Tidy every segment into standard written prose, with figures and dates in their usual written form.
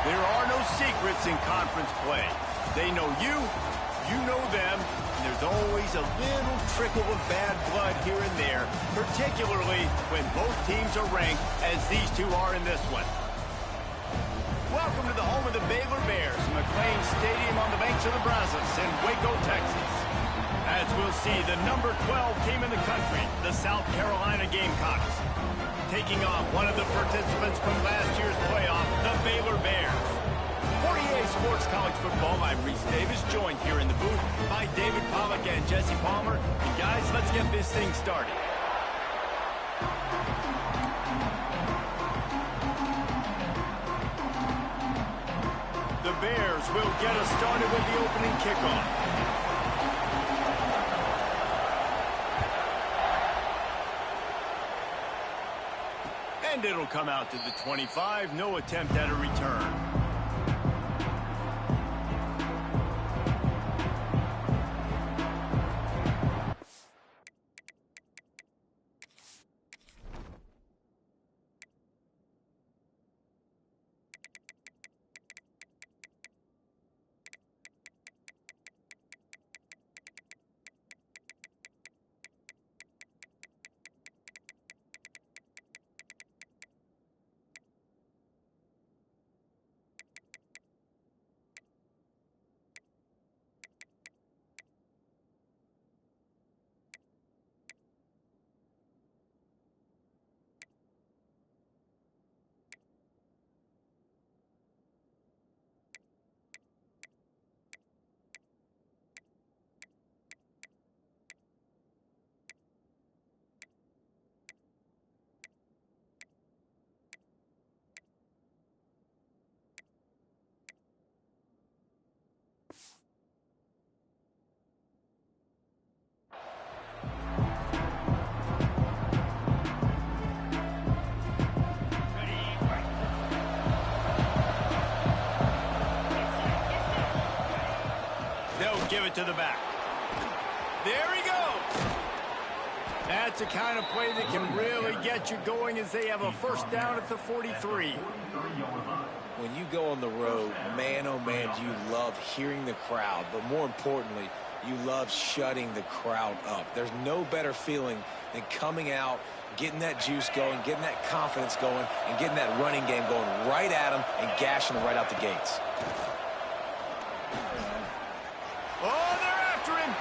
There are no secrets in conference play. They know you, you know them, and there's always a little trickle of bad blood here and there, particularly when both teams are ranked as these two are in this one. Welcome to the home of the Baylor Bears, McLean Stadium on the banks of the Brazos in Waco, Texas. As we'll see, the number 12 team in the country, the South Carolina Gamecocks, taking on one of the participants from last year's playoff, the Baylor Bears. For EA Sports College Football, I'm Reese Davis, joined here in the booth by David Pollack and Jesse Palmer. And guys, let's get this thing started. The Bears will get us started with the opening kickoff. And it'll come out to the 25, no attempt at a return. Give it to the back. There he goes. That's the kind of play that can really get you going as they have a first down at the 43. When you go on the road, man, oh man, you love hearing the crowd. But more importantly, you love shutting the crowd up. There's no better feeling than coming out, getting that juice going, getting that confidence going, and getting that running game going right at them and gashing them right out the gates. Oh, they're after him.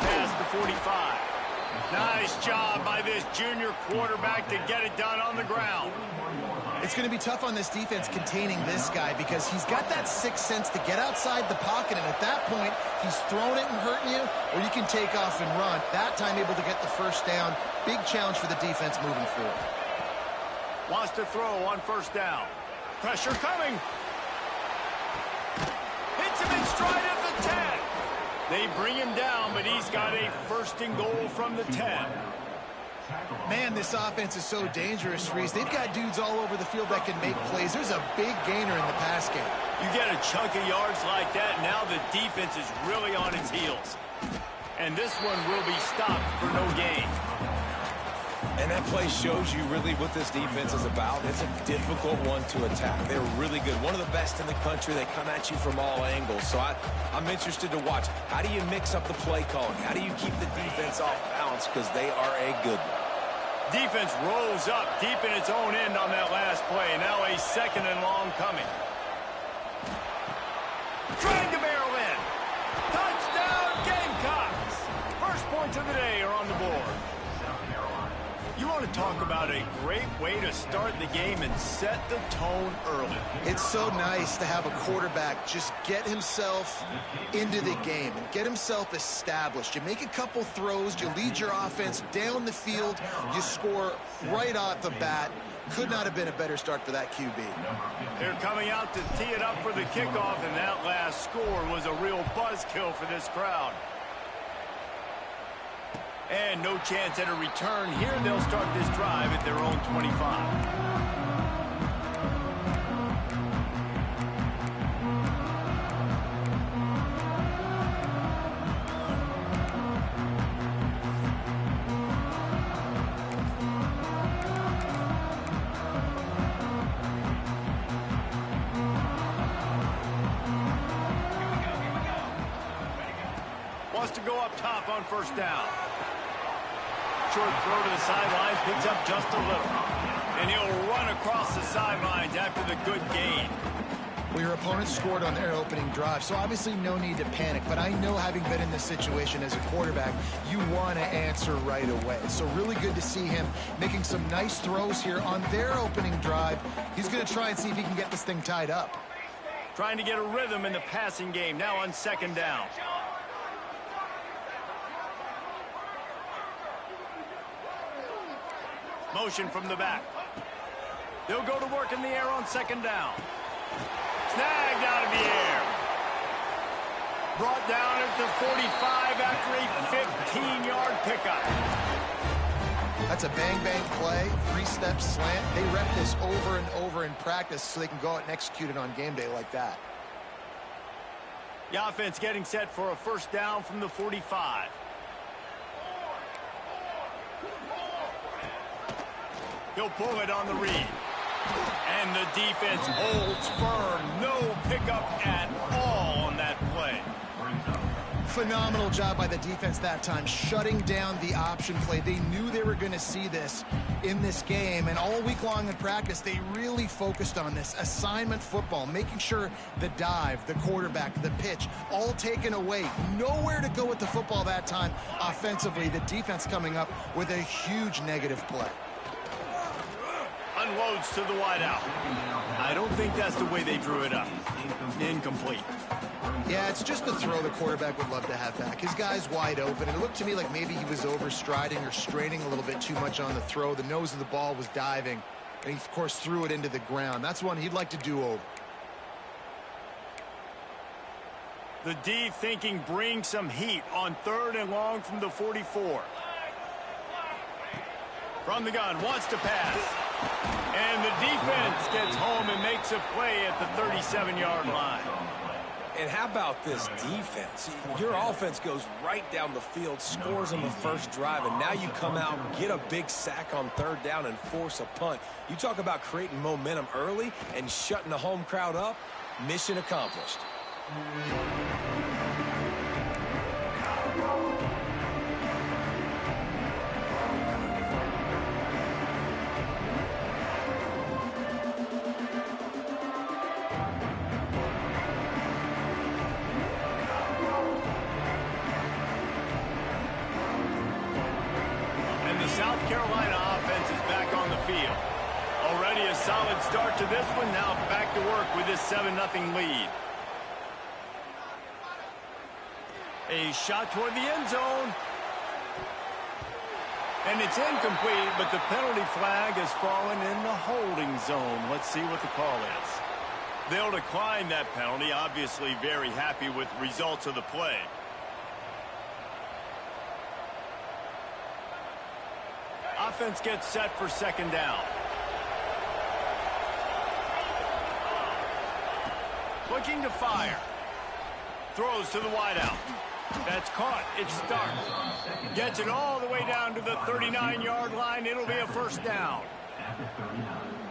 Past the 45. Nice job by this junior quarterback to get it done on the ground. It's going to be tough on this defense containing this guy because he's got that sixth sense to get outside the pocket, and at that point, he's throwing it and hurting you, or you can take off and run. That time able to get the first down. Big challenge for the defense moving forward. Wants to throw on first down. Pressure coming. Hits him in stride of the 10. They bring him down, but he's got a first and goal from the 10. Man, this offense is so dangerous, Reese. They've got dudes all over the field that can make plays. There's a big gainer in the pass game. You get a chunk of yards like that, now the defense is really on its heels. And this one will be stopped for no gain. And that play shows you really what this defense is about. It's a difficult one to attack. They're really good. One of the best in the country. They come at you from all angles. So I'm interested to watch. How do you mix up the play calling? How do you keep the defense off balance? Because they are a good one. Defense rolls up deep in its own end on that last play. Now a second and long coming. Trying to barrel in. Touchdown Gamecocks. First points of the day are on the board. You want to talk about a great way to start the game and set the tone early. It's so nice to have a quarterback just get himself into the game and get himself established. You make a couple throws, you lead your offense down the field, you score right off the bat. Could not have been a better start for that QB. They're coming out to tee it up for the kickoff, and that last score was a real buzzkill for this crowd. And no chance at a return here. They'll start this drive at their own 25. wants to go up top on first down. Short throw to the sidelines, picks up just a little. And he'll run across the sidelines after the good gain. Well, your opponent scored on their opening drive, so obviously no need to panic. But I know, having been in this situation as a quarterback, you want to answer right away. So really good to see him making some nice throws here on their opening drive. He's going to try and see if he can get this thing tied up. Trying to get a rhythm in the passing game, now on second down. Motion from the back. They'll go to work in the air on second down. Snagged out of the air. Brought down at the 45 after a 15-yard pickup. That's a bang-bang play, three-step slant. They rep this over and over in practice so they can go out and execute it on game day like that. The offense getting set for a first down from the 45. He'll pull it on the read. And the defense holds firm. No pickup at all on that play. Phenomenal job by the defense that time, shutting down the option play. They knew they were going to see this in this game, and all week long in practice, they really focused on this assignment football, making sure the dive, the quarterback, the pitch, all taken away. Nowhere to go with the football that time offensively. The defense coming up with a huge negative play. Unloads to the wideout. I don't think that's the way they drew it up. Incomplete. Yeah, it's just the throw the quarterback would love to have back. His guy's wide open. It looked to me like maybe he was overstriding or straining a little bit too much on the throw. The nose of the ball was diving, and he, of course, threw it into the ground. That's one he'd like to do over. The D thinking bring some heat on third and long from the 44. From the gun, wants to pass. And the defense gets home and makes a play at the 37-yard line. And how about this defense? Your offense goes right down the field, scores on the first drive, and now you come out, get a big sack on third down, and force a punt. You talk about creating momentum early and shutting the home crowd up. Mission accomplished. South Carolina offense is back on the field. Already a solid start to this one. Now back to work with this 7-0 lead. A shot toward the end zone. And it's incomplete, but the penalty flag has fallen in the holding zone. Let's see what the call is. They'll decline that penalty. Obviously very happy with the results of the play. Offense gets set for second down. Looking to fire. Throws to the wideout. That's caught. It's Stark. Gets it all the way down to the 39-yard line. It'll be a first down.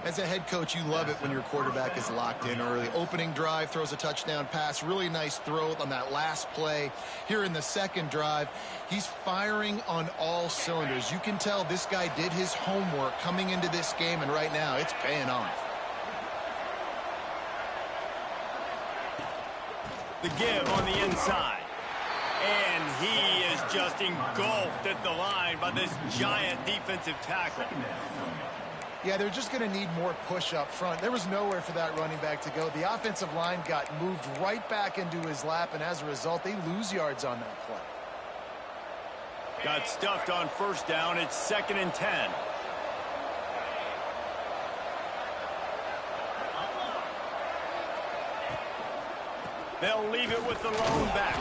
As a head coach, you love it when your quarterback is locked in early. Opening drive, throws a touchdown pass. Really nice throw on that last play. Here in the second drive, he's firing on all cylinders. You can tell this guy did his homework coming into this game, and right now it's paying off. The give on the inside. And he is just engulfed at the line by this giant defensive tackle. Yeah, they're just going to need more push up front. There was nowhere for that running back to go. The offensive line got moved right back into his lap, and as a result, they lose yards on that play. Got stuffed on first down. It's 2nd and 10. They'll leave it with the lone back.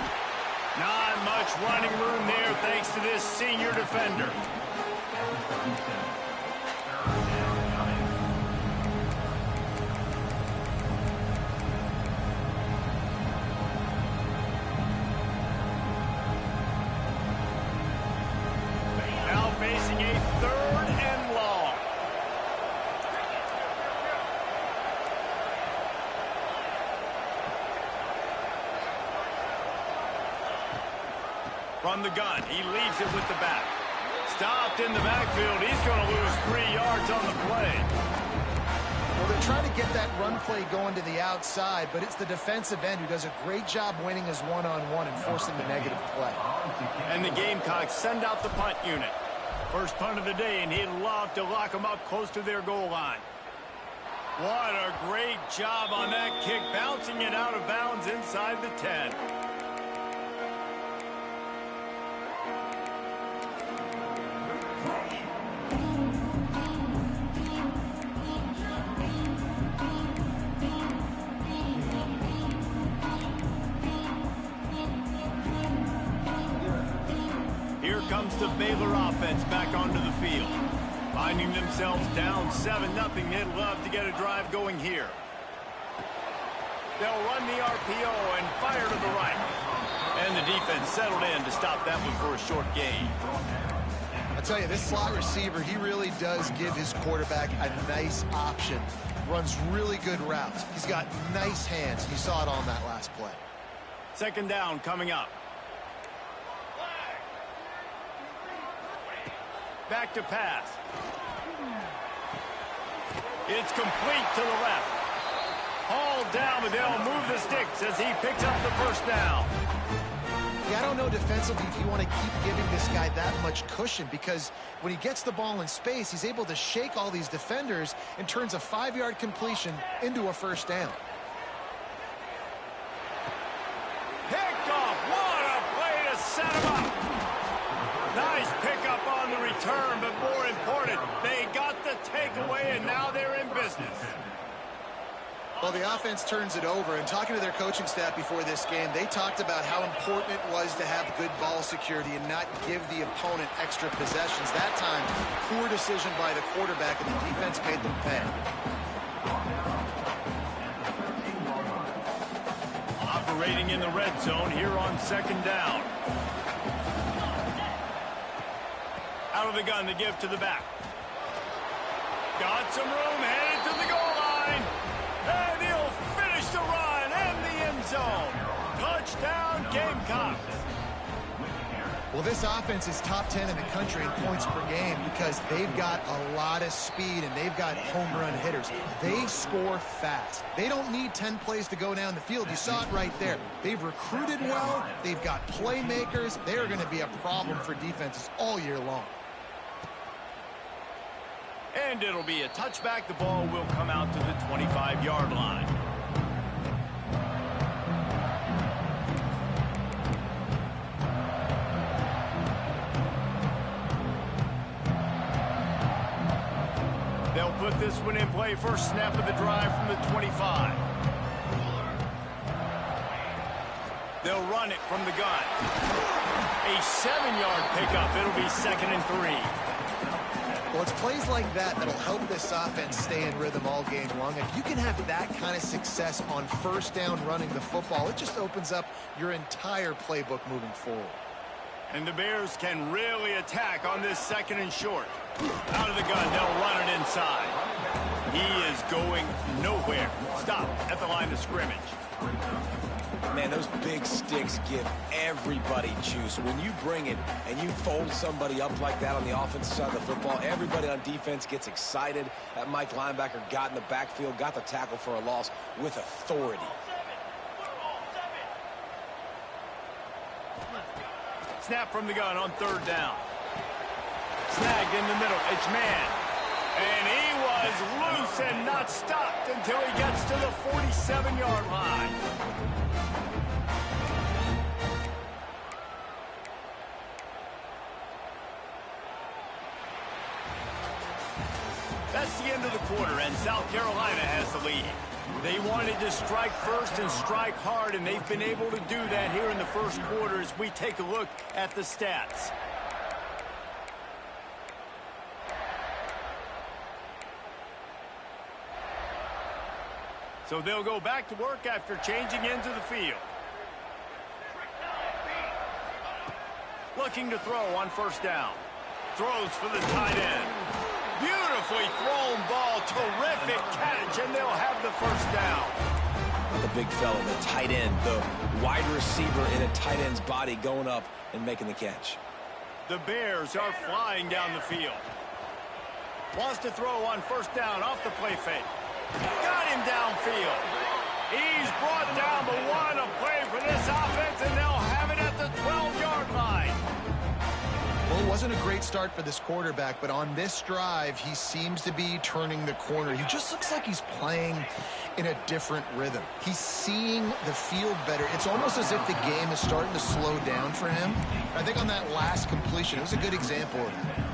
Not much running room there thanks to this senior defender. Now facing a 3rd and long. From the gun, he leaves it with the back. Stopped in the backfield. He's going to lose 3 yards on the play. Well, they're trying to get that run play going to the outside, but it's the defensive end who does a great job winning his one-on-one and forcing the negative play. And the Gamecocks send out the punt unit. First punt of the day, and he'd love to lock them up close to their goal line. What a great job on that kick, bouncing it out of bounds inside the 10. Here comes the Baylor offense back onto the field. Finding themselves down 7-0, they'd love to get a drive going here. They'll run the RPO and fire to the right. And the defense settled in to stop that one for a short gain. I tell you, this slot receiver, he really does give his quarterback a nice option. Runs really good routes. He's got nice hands. You saw it on that last play. Second down coming up. Back to pass. It's complete to the left. Hauled down, but they'll move the sticks as he picks up the first down. Yeah, I don't know defensively if you want to keep giving this guy that much cushion, because when he gets the ball in space, he's able to shake all these defenders and turns a 5-yard completion into a first down. Picked off. What a play to set him up. Nice pickup on the return, but more important, they got the takeaway, and now they're in business. Well, the offense turns it over, and talking to their coaching staff before this game, they talked about how important it was to have good ball security and not give the opponent extra possessions. That time, poor decision by the quarterback, and the defense made them pay. Operating in the red zone here on second down. Out of the gun to give to the back. Got some room, headed to the goal line. And he'll finish the run and the end zone. Touchdown, Gamecocks. Well, this offense is top 10 in the country in points per game because they've got a lot of speed and they've got home run hitters. They score fast. They don't need 10 plays to go down the field. You saw it right there. They've recruited well. They've got playmakers. They are going to be a problem for defenses all year long. And it'll be a touchback. The ball will come out to the 25-yard line. They'll put this one in play. First snap of the drive from the 25. They'll run it from the gun. A 7-yard pickup. It'll be 2nd and 3. Well, it's plays like that that'll help this offense stay in rhythm all game long. If you can have that kind of success on first down running the football, it just opens up your entire playbook moving forward. And the Bears can really attack on this 2nd and short. Out of the gun, they'll run it inside. He is going nowhere. Stop at the line of scrimmage. Man, those big sticks give everybody juice. When you bring it and you fold somebody up like that on the offensive side of the football, everybody on defense gets excited. That Mike linebacker got in the backfield, got the tackle for a loss with authority. Snap from the gun on 3rd down. Snagged in the middle. It's man. And he was loose and not stopped until he gets to the 47-yard line. That's the end of the quarter, and South Carolina has the lead. They wanted to strike first and strike hard, and they've been able to do that here in the first quarter as we take a look at the stats. So they'll go back to work after changing into the field. Looking to throw on 1st down. Throws for the tight end. Beautifully thrown ball. Terrific catch, and they'll have the 1st down. the big fella, the tight end, the wide receiver in a tight end's body going up and making the catch. The Bears are flying down the field. Wants to throw on first down off the play fake. Got him downfield. He's brought down, but what a play for this offense, and they'll have it at the 12-yard line. Well, it wasn't a great start for this quarterback, but on this drive, he seems to be turning the corner. He just looks like he's playing in a different rhythm. He's seeing the field better. It's almost as if the game is starting to slow down for him. I think on that last completion, it was a good example of that.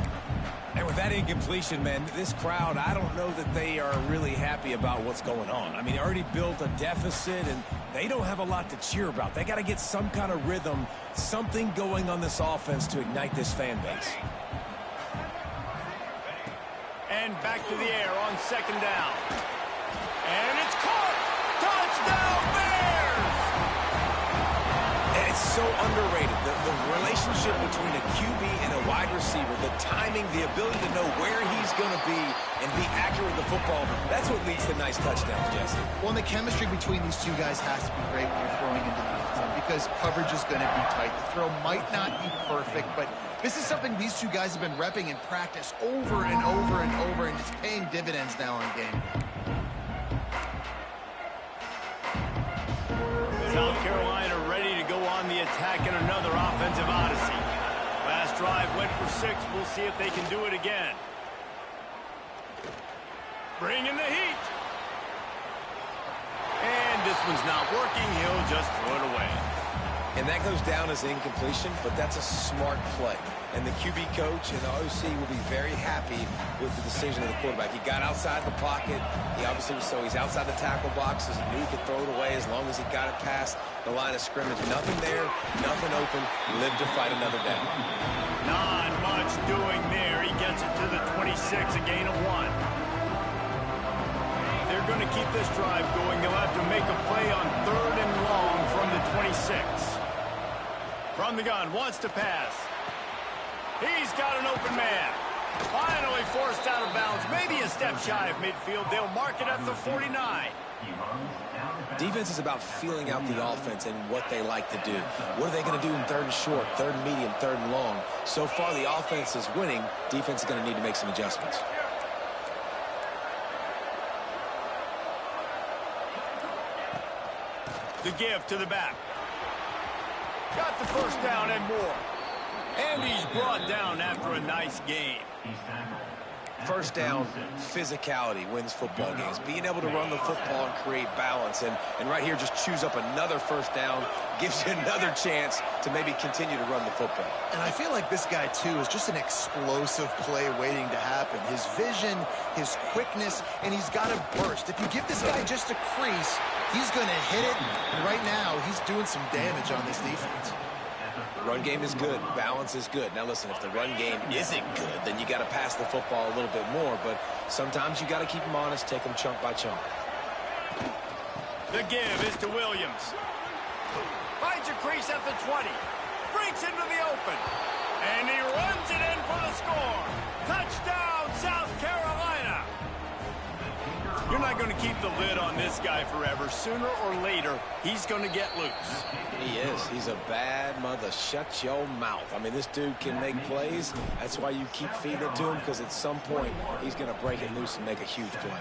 And with that incompletion, man, this crowd, I don't know that they are really happy about what's going on. I mean, they already built a deficit, and they don't have a lot to cheer about. They got to get some kind of rhythm, something going on this offense to ignite this fan base. And back to the air on second down. And it's caught! Touchdown, Bears! And it's so underrated. The relationship between a QB and a wide receiver, the timing, the ability to know where he's going to be and be accurate with the football, that's what leads to nice touchdowns, Jesse. Well, and the chemistry between these two guys has to be great when you're throwing into the zone because coverage is going to be tight. The throw might not be perfect, but this is something these two guys have been repping in practice over and over and over, and it's paying dividends now on game. South Carolina ready to go on the attack in another offensive odyssey. Last drive went for 6. We'll see if they can do it again. Bring in the heat. And this one's not working. He'll just throw it away. And that goes down as incompletion, but that's a smart play. And the QB coach and the OC will be very happy with the decision of the quarterback. He got outside the pocket. He obviously was, so he's outside the tackle boxes. He knew he could throw it away as long as he got it past the line of scrimmage. Nothing there, nothing open. Live to fight another down. Not much doing there. He gets it to the 26, a gain of 1. They're going to keep this drive going. They'll have to make a play on 3rd and long from the 26. From the gun, wants to pass. He's got an open man. Finally forced out of bounds. Maybe a step shy of midfield. They'll mark it at the 49. Defense is about feeling out the offense and what they like to do. What are they going to do in 3rd and short, 3rd and medium, 3rd and long? So far, the offense is winning. Defense is going to need to make some adjustments. The give to the back. Got the first down and more. And he's brought down after a nice game. First down, physicality wins football games. Being able to run the football and create balance. And right here, just choose up another first down, gives you another chance to maybe continue to run the football. And I feel like this guy, too, is just an explosive play waiting to happen. His vision, his quickness, and he's got a burst. If you give this guy just a crease, he's going to hit it. And right now, he's doing some damage on this defense. Run game is good. Balance is good. Now, listen, if the run game isn't good, then you got to pass the football a little bit more. But sometimes you got to keep them honest, take them chunk by chunk. The give is to Williams. Finds a crease at the 20. Breaks into the open. And he runs it in for the score. Touchdown, South Carolina. You're not going to keep the lid on this guy forever. Sooner or later, he's going to get loose. He is. He's a bad mother. Shut your mouth. I mean, this dude can make plays. That's why you keep feeding it to him, because at some point, he's going to break it loose and make a huge play.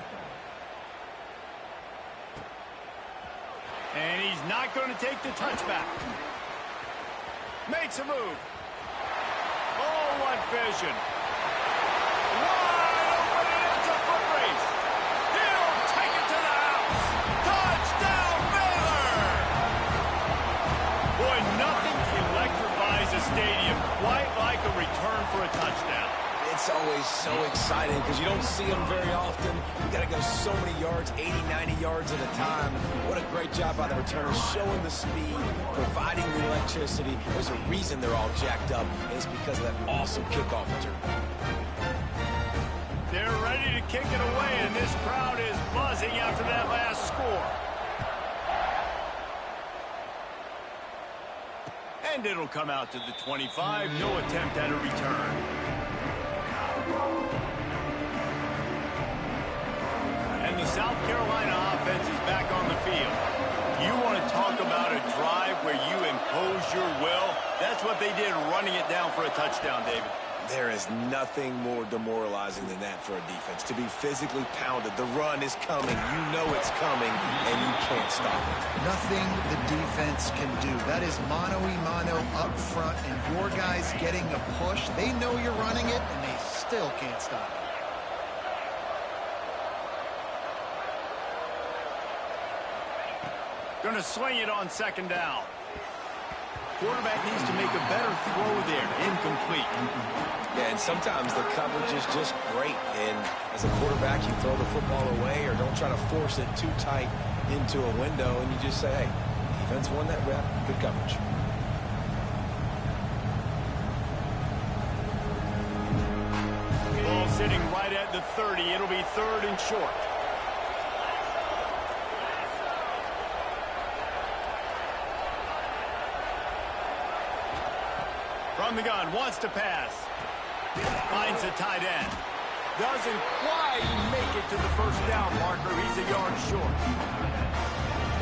And he's not going to take the touchback. Makes a move. Oh, what vision. Wide open, and it's a foot race. He'll take it to the house. Touchdown, Baylor! Boy, nothing electrifies a stadium quite like a return for a touchdown. It's always so exciting because you don't see them very often. You got to go so many yards, 80, 90 yards at a time. What a great job by the returners, showing the speed, providing the electricity. There's a reason they're all jacked up, and it's because of that awesome kickoff return. They're ready to kick it away, and this crowd is buzzing after that last score. And it'll come out to the 25. No attempt at a return. And the South Carolina offense is back on the field. You want to talk about a drive where you impose your will? That's what they did, running it down for a touchdown, David. There is nothing more demoralizing than that for a defense. To be physically pounded, the run is coming, you know it's coming, and you can't stop it. Nothing the defense can do. That is mano-a-mano up front, and your guys getting a push. They know you're running it, and they still can't stop it. Going to swing it on second down. Quarterback needs to make a better throw there. Incomplete. Yeah, and sometimes the coverage is just great. And as a quarterback, you throw the football away or don't try to force it too tight into a window, and you just say, hey, defense won that rep. Good coverage. Ball sitting right at the 30. It'll be 3rd and short. From the gun, wants to pass. Finds the tight end. Doesn't quite make it to the first down marker. He's a yard short.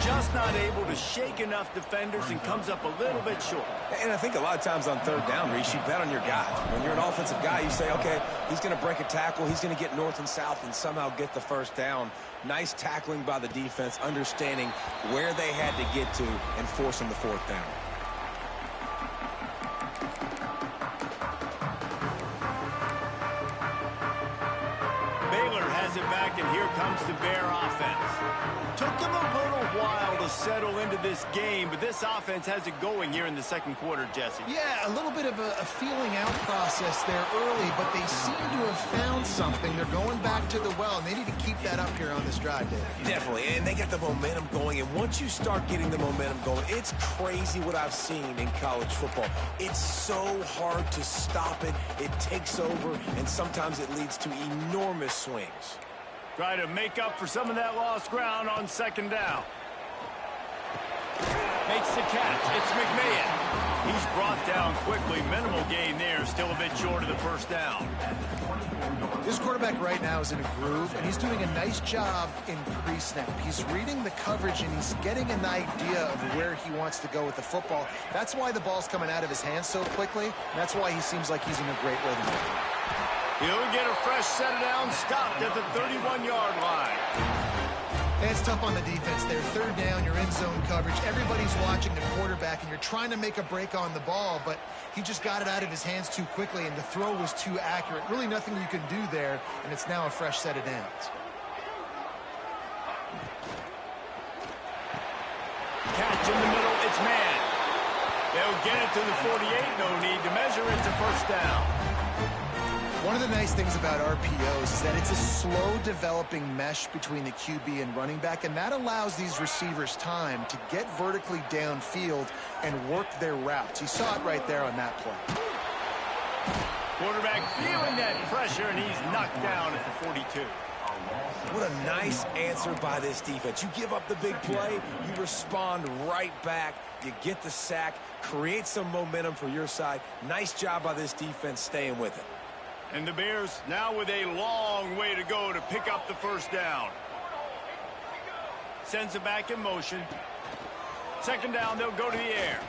Just not able to shake enough defenders and comes up a little bit short. And I think a lot of times on 3rd down, Reese, you bet on your guy. When you're an offensive guy, you say, okay, he's going to break a tackle. He's going to get north and south and somehow get the first down. Nice tackling by the defense, understanding where they had to get to and forcing the 4th down. It back, and here comes the Bear offense. Took them a little while to settle into this game, but this offense has it going here in the second quarter, Jesse. Yeah, a little bit of a feeling out process there early, but they seem to have found something. They're going back to the well, and they need to keep that up here on this drive, Dave. Definitely, and they got the momentum going, and once you start getting the momentum going, it's crazy what I've seen in college football. It's so hard to stop it. It takes over, and sometimes it leads to enormous swings. Try to make up for some of that lost ground on second down. Makes the catch. It's McMahon. He's brought down quickly. Minimal gain there. Still a bit short of the first down. This quarterback right now is in a groove, and he's doing a nice job in pre-snap. He's reading the coverage, and he's getting an idea of where he wants to go with the football. That's why the ball's coming out of his hands so quickly, and that's why he seems like he's in a great rhythm. He'll get a fresh set down, stopped at the 31-yard line. And it's tough on the defense there. 3rd down, you're in zone coverage. Everybody's watching the quarterback, and you're trying to make a break on the ball, but he just got it out of his hands too quickly, and the throw was too accurate. Really nothing you can do there, and it's now a fresh set of downs. Catch in the middle, it's man. They'll get it to the 48, no need to measure it to first down. One of the nice things about RPOs is that it's a slow-developing mesh between the QB and running back, and that allows these receivers time to get vertically downfield and work their routes. You saw it right there on that play. Quarterback feeling that pressure, and he's knocked down at the 42. What a nice answer by this defense. You give up the big play, you respond right back, you get the sack, create some momentum for your side. Nice job by this defense staying with it. And the Bears now with a long way to go to pick up the first down. Sends it back in motion. Second down, they'll go to the air.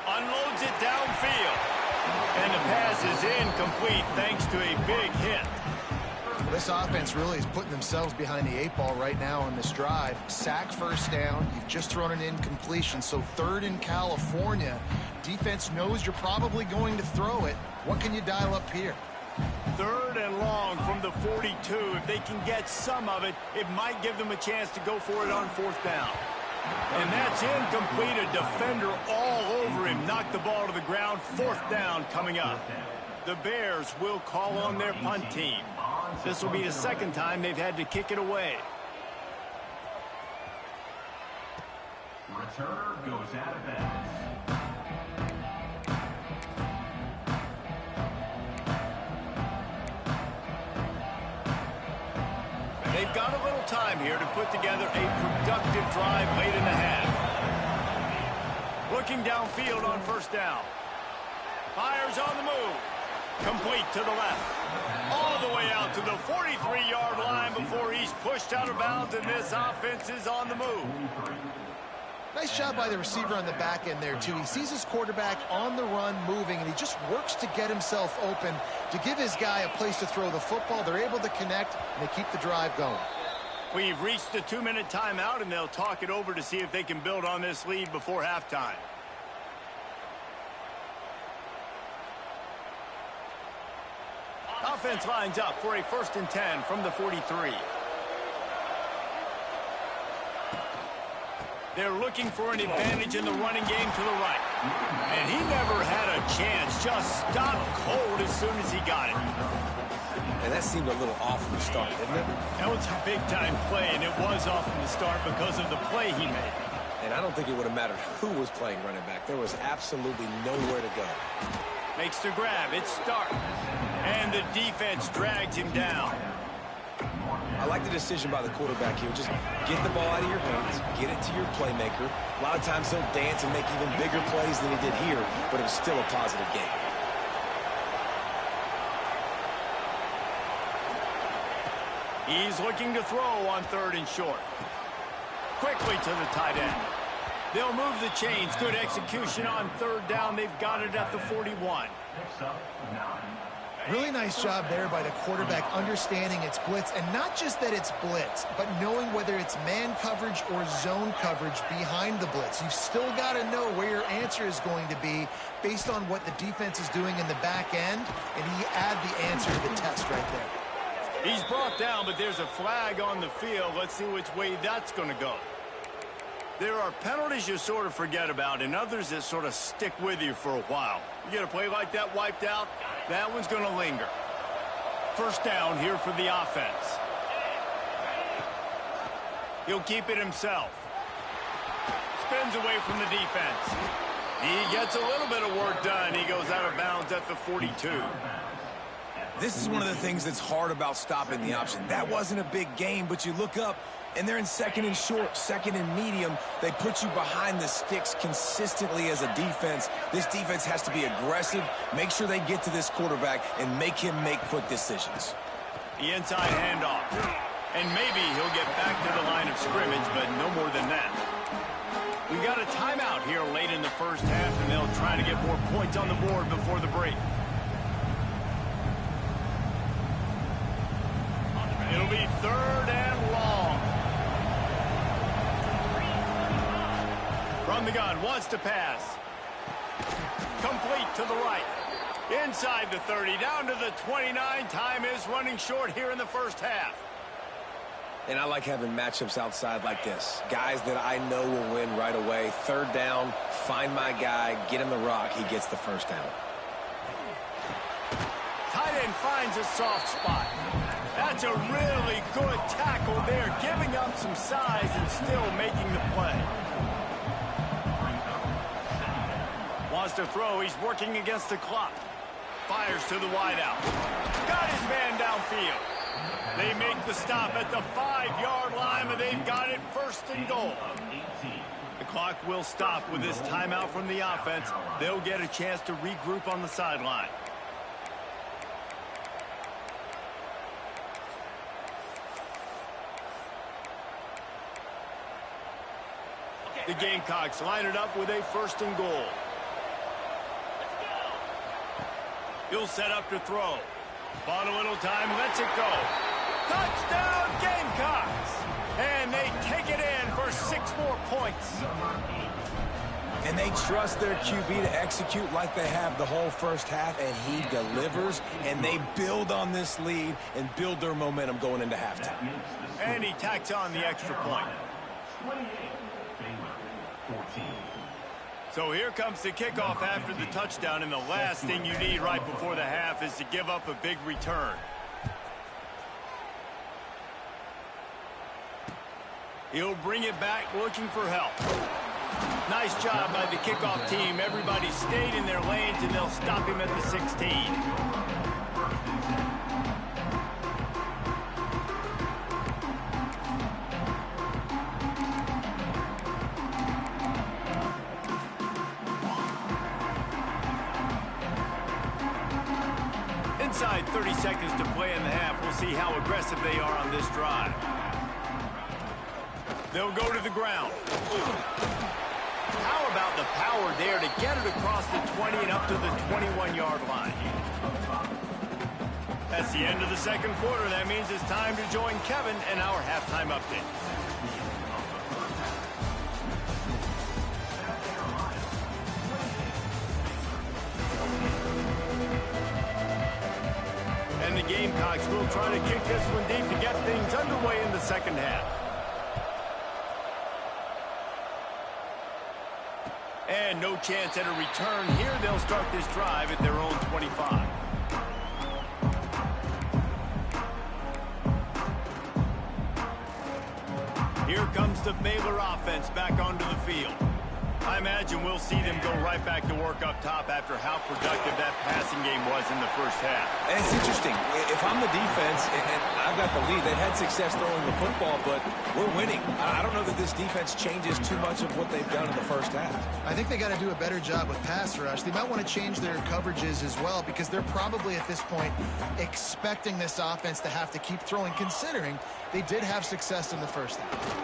Unloads it downfield. And the pass is incomplete thanks to a big hit. This offense really is putting themselves behind the 8 ball right now on this drive. Sack, first down. You've just thrown an incompletion, so 3rd in California. Defense knows you're probably going to throw it. What can you dial up here? 3rd and long from the 42. If they can get some of it, it might give them a chance to go for it on 4th down. And that's incomplete. A defender all over him. Knocked the ball to the ground. 4th down coming up. The Bears will call on their punt team. This will be the second time they've had to kick it away. Returner goes out of bounds. They've got a little time here to put together a productive drive late in the half. Looking downfield on first down. Fires on the move. Complete to the left. All the way out to the 43-yard line before he's pushed out of bounds, and this offense is on the move. Nice job by the receiver on the back end there, too. He sees his quarterback on the run moving, and he just works to get himself open to give his guy a place to throw the football. They're able to connect, and they keep the drive going. We've reached the 2-minute timeout, and they'll talk it over to see if they can build on this lead before halftime. Offense lines up for a 1st and 10 from the 43. They're looking for an advantage in the running game to the right. And he never had a chance. Just stopped cold as soon as he got it. And that seemed a little off from the start, didn't it? That was a big-time play, and it was off from the start because of the play he made. And I don't think it would have mattered who was playing running back. There was absolutely nowhere to go. Makes the grab. It's Stark. And the defense drags him down. I like the decision by the quarterback here. Just get the ball out of your hands, get it to your playmaker. A lot of times he'll dance and make even bigger plays than he did here, but it was still a positive game. He's looking to throw on 3rd and short. Quickly to the tight end. They'll move the chains. Good execution on 3rd down. They've got it at the 41. Really nice job there by the quarterback understanding it's blitz, and not just that it's blitz, but knowing whether it's man coverage or zone coverage behind the blitz. You've still got to know where your answer is going to be based on what the defense is doing in the back end, and he add the answer to the test right there. He's brought down, but there's a flag on the field. Let's see which way that's going to go. There are penalties you sort of forget about and others that sort of stick with you for a while. You get a play like that wiped out, that one's going to linger. 1st down here for the offense. He'll keep it himself. Spins away from the defense. He gets a little bit of work done. He goes out of bounds at the 42. This is one of the things that's hard about stopping the option. That wasn't a big gain, but you look up, and they're in 2nd and short, 2nd and medium. They put you behind the sticks consistently as a defense. This defense has to be aggressive, make sure they get to this quarterback, and make him make quick decisions. The inside handoff. And maybe he'll get back to the line of scrimmage, but no more than that. We got a timeout here late in the 1st half, and they'll try to get more points on the board before the break. It'll be 3rd and long. From the gun, wants to pass. Complete to the right. Inside the 30, down to the 29. Time is running short here in the 1st half. And I like having matchups outside like this. Guys that I know will win right away. 3rd down, find my guy, get him the rock, he gets the 1st down. Tight end finds a soft spot. That's a really good tackle there, giving up some size and still making the play. Wants to throw, he's working against the clock. Fires to the wideout. Got his man downfield. They make the stop at the 5-yard line, but they've got it 1st and goal. The clock will stop with this timeout from the offense. They'll get a chance to regroup on the sideline. The Gamecocks line it up with a 1st and goal. He'll set up to throw. Bought a little time, lets it go. Touchdown Gamecocks! And they take it in for 6 more points. And they trust their QB to execute like they have the whole 1st half, and he delivers, and they build on this lead and build their momentum going into halftime. And he tacks on the extra point. So here comes the kickoff after the touchdown, and the last thing you need right before the half is to give up a big return. He'll bring it back looking for help. Nice job by the kickoff team. Everybody stayed in their lanes, and they'll stop him at the 16. Inside 30 seconds to play in the half. We'll see how aggressive they are on this drive. They'll go to the ground. How about the power there to get it across the 20 and up to the 21-yard line? That's the end of the second quarter. That means it's time to join Kevin in our halftime update. And the Gamecocks will try to kick this one deep to get things underway in the second half. And no chance at a return here. They'll start this drive at their own 25. Here comes the Baylor offense back onto the field. I imagine we'll see them go right back to work up top after how productive that passing game was in the first half. And it's interesting. If I'm the defense and I've got the lead, they've had success throwing the football, but we're winning. I don't know that this defense changes too much of what they've done in the first half. I think they got to do a better job with pass rush. They might want to change their coverages as well because they're probably at this point expecting this offense to have to keep throwing, considering they did have success in the first half.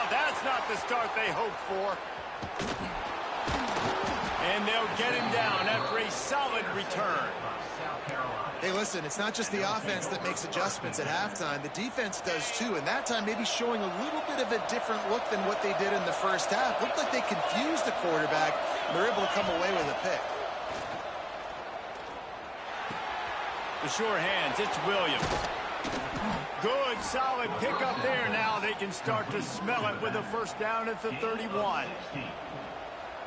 That's not the start they hoped for. And they'll get him down after a solid return. Hey, listen, it's not just the offense that makes adjustments at halftime. The defense does too, and that time maybe showing a little bit of a different look than what they did in the first half. Looked like they confused the quarterback, and they're able to come away with a pick. The sure hands, it's Williams. Good, solid pickup there. Now they can start to smell it with a first down at the 31.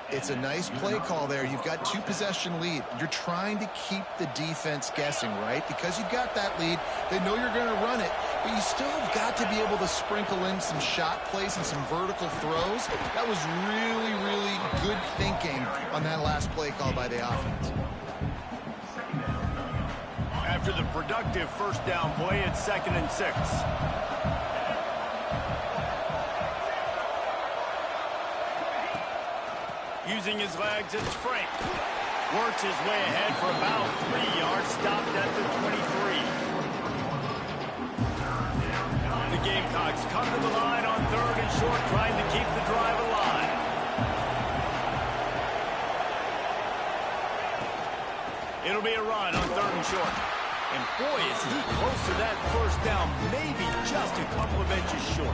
It's a nice play call there. You've got two-possession lead. You're trying to keep the defense guessing, right? Because you've got that lead, they know you're going to run it, but you still have got to be able to sprinkle in some shot plays and some vertical throws. That was really, really good thinking on that last play call by the offense. After the productive first down play, it's 2nd and 6. Using his legs, it's Frank. Works his way ahead for about 3 yards, stopped at the 23. The Gamecocks come to the line on 3rd and short, trying to keep the drive alive. It'll be a run on 3rd and short. And boy, is he close to that first down, maybe just a couple of inches short.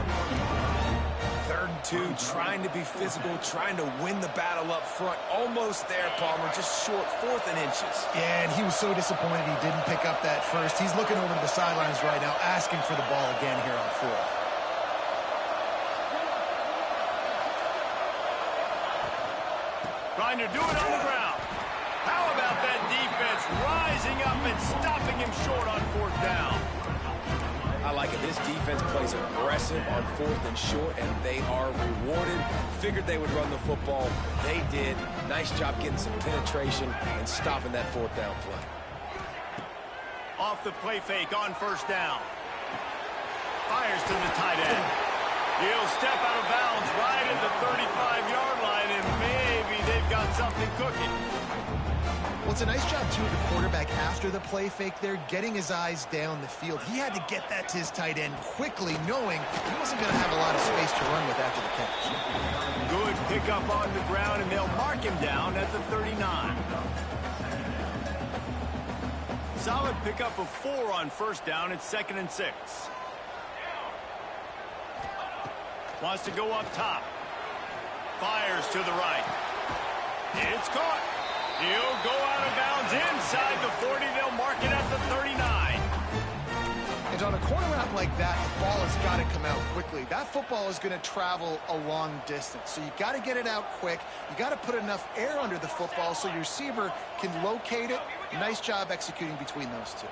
3rd and 2, trying to be physical, trying to win the battle up front. Almost there, Palmer, just short, 4th and inches. Yeah, and he was so disappointed he didn't pick up that first. He's looking over to the sidelines right now, asking for the ball again here on 4th. Trying to do it on the ground. How about that defense rising up and stopping him short on 4th down? I like it. This defense plays aggressive on 4th and short, and they are rewarded. Figured they would run the football. They did. Nice job getting some penetration and stopping that 4th down play. Off the play fake on 1st down. Fires to the tight end. He'll step out of bounds right at the 35-yard line, and maybe they've got something cooking. Well, it's a nice job, too, of the quarterback after the play fake there, getting his eyes down the field. He had to get that to his tight end quickly, knowing he wasn't going to have a lot of space to run with after the catch. Good pickup on the ground, and they'll mark him down at the 39. Solid pickup of 4 on 1st down. It's 2nd and 6. Wants to go up top. Fires to the right. It's caught. He'll go out of bounds inside the 40. They'll mark it at the 39. And on a corner route like that, the ball has got to come out quickly. That football is going to travel a long distance. So you got to get it out quick. You got to put enough air under the football so your receiver can locate it. Nice job executing between those two.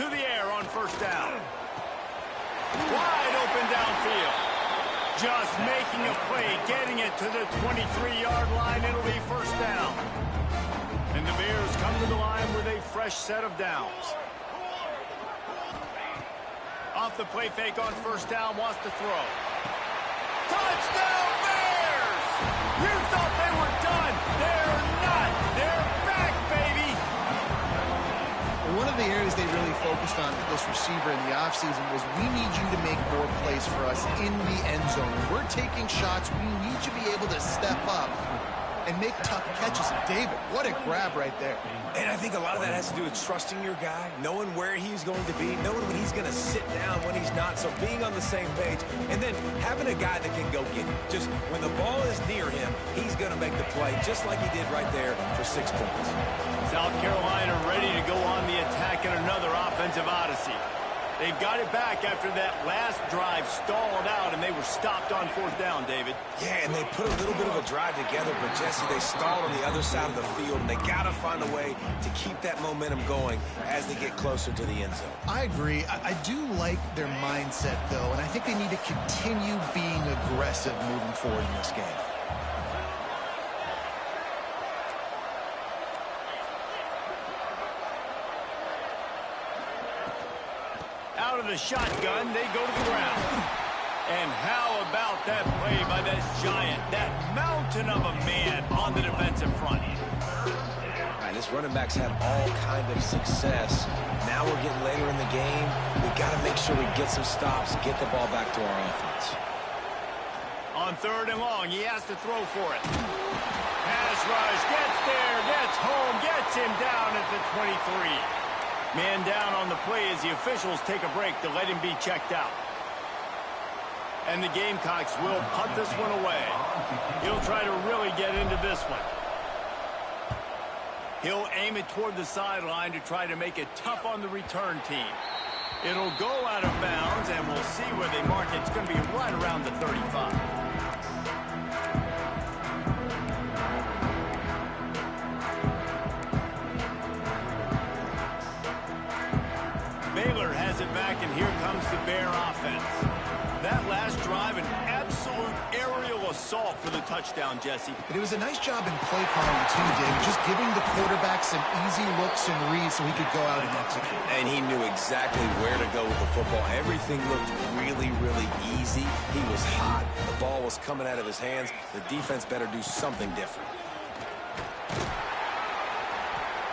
To the air on 1st down. Wide open downfield. Just making a play, getting it to the 23-yard line. It'll be 1st down. And the Bears come to the line with a fresh set of downs. Off the play fake on 1st down, wants to throw. Touchdown, Bears! You thought they were done. They're not. They're back, baby. One of the areas they really focused on with this receiver in the offseason was we need you to make more plays for us in the end zone. When we're taking shots, we need you to be able to step up and make tough catches. David, what a grab right there. And I think a lot of that has to do with trusting your guy, knowing where he's going to be, knowing when he's going to sit down, when he's not, so being on the same page, and then having a guy that can go get it. Just when the ball is near him, he's going to make the play, just like he did right there for 6 points. South Carolina ready to go on the attack in another offensive odyssey. They've got it back after that last drive stalled out, and they were stopped on 4th down, David. Yeah, and they put a little bit of a drive together, but, Jesse, they stalled on the other side of the field, and they got to find a way to keep that momentum going as they get closer to the end zone. I agree. I do like their mindset, though, and I think they need to continue being aggressive moving forward in this game. Out of the shotgun, they go to the ground. And how about that play by that giant, that mountain of a man on the defensive front? All right, this running back's had all kind of success. Now we're getting later in the game. We got to make sure we get some stops, get the ball back to our offense. On 3rd and long, he has to throw for it. Pass rush, gets there, gets home, gets him down at the 23. Man down on the play as the officials take a break to let him be checked out. And the Gamecocks will punt this one away. He'll try to really get into this one. He'll aim it toward the sideline to try to make it tough on the return team. It'll go out of bounds, and we'll see where they mark it. It's going to be right around the 35. Baylor has it back, and here comes the Bear offense. That last drive, an absolute aerial assault for the touchdown, Jesse. But it was a nice job in play calling, too, David, just giving the quarterback some easy looks and reads so he could go out and execute. And he knew exactly where to go with the football. Everything looked really, really easy. He was hot. The ball was coming out of his hands. The defense better do something different.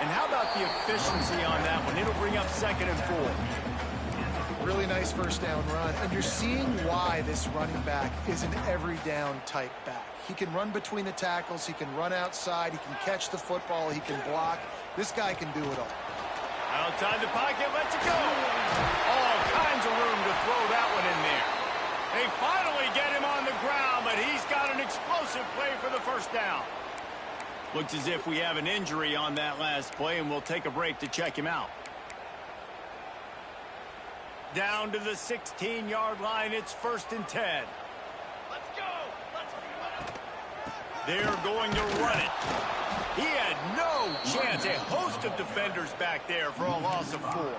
And how about the efficiency on that one? It'll bring up 2nd and 4. Really nice first down run. And you're seeing why this running back is an every down type back. He can run between the tackles. He can run outside. He can catch the football. He can block. This guy can do it all. Outside the pocket, lets it go. All kinds of room to throw that one in there. They finally get him on the ground, but he's got an explosive play for the first down. Looks as if we have an injury on that last play, and we'll take a break to check him out. Down to the 16-yard line, it's 1st and 10. Let's go! They're going to run it. He had no chance. A host of defenders back there for a loss of 4.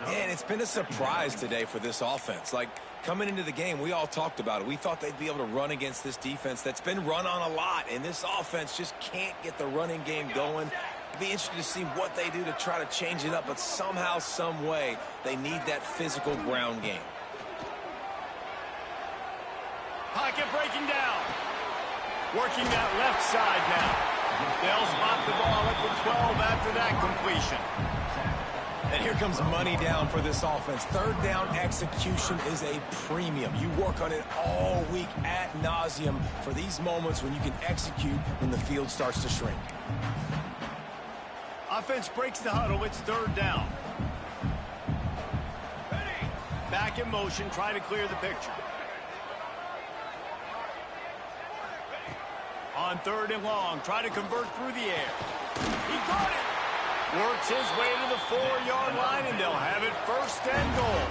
And it's been a surprise today for this offense. Like, coming into the game, we all talked about it. We thought they'd be able to run against this defense that's been run on a lot, and this offense just can't get the running game going. It'd be interesting to see what they do to try to change it up, but somehow, some way, they need that physical ground game. Pocket breaking down. Working that left side now. They'll spot the ball at the 12 after that completion. And here comes money down for this offense. 3rd down execution is a premium. You work on it all week ad nauseum for these moments when you can execute when the field starts to shrink. Offense breaks the huddle. It's 3rd down. Back in motion, try to clear the picture. On 3rd and long, try to convert through the air. He got it. Works his way to the 4-yard line, and they'll have it 1st and goal.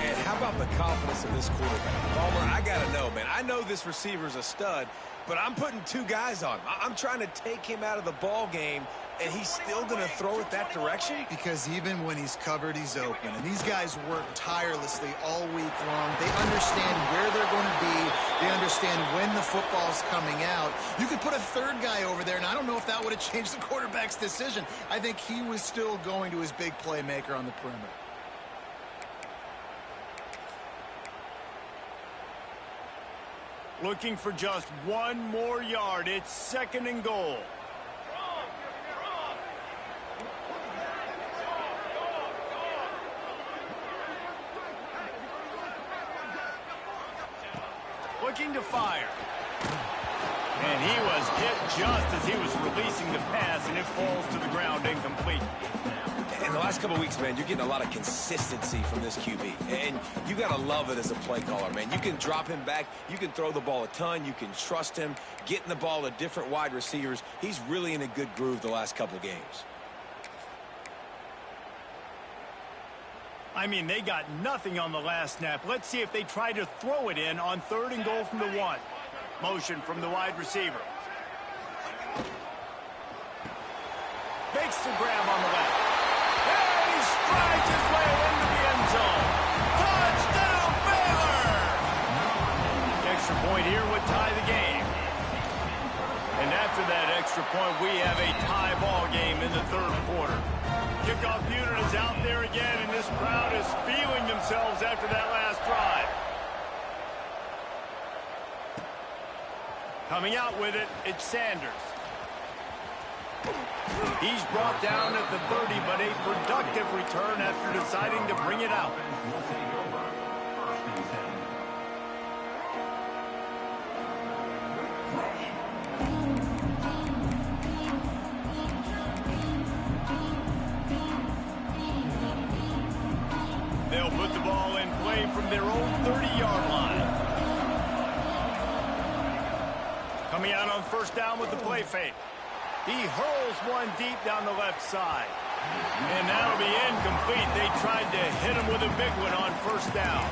And how about the confidence of this quarterback? Palmer, I got to know, man. I know this receiver's a stud, but I'm putting 2 guys on him. I'm trying to take him out of the ball game, and he's still going to throw it that direction? Because even when he's covered, he's open. And these guys work tirelessly all week long. They understand where they're going to be. They understand when the football's coming out. You could put a 3rd guy over there, and I don't know if that would have changed the quarterback's decision. I think he was still going to his big playmaker on the perimeter. Looking for just one more yard. It's 2nd and goal. Looking to fire. And he was hit just as he was releasing the pass, and it falls to the ground incomplete. In the last couple of weeks, man, you're getting a lot of consistency from this QB. And you got to love it as a play caller, man. You can drop him back. You can throw the ball a ton. You can trust him. Getting the ball to different wide receivers. He's really in a good groove the last couple of games. I mean, they got nothing on the last snap. Let's see if they try to throw it in on 3rd and goal from the 1. Motion from the wide receiver. Makes the grab on the left. And he strides his way into the end zone. Touchdown, Baylor! The extra point here would tie the game. And after that extra point, we have a tie ball game in the 3rd quarter. Kickoff unit is out there again, and this crowd is feeling themselves after that last drive. Coming out with it, it's Sanders. He's brought down at the 30, but a productive return after deciding to bring it out. They'll put the ball in play from their own 30-yard line. Coming out on 1st down with the play fake. He hurls one deep down the left side. And that'll be incomplete. They tried to hit him with a big one on 1st down.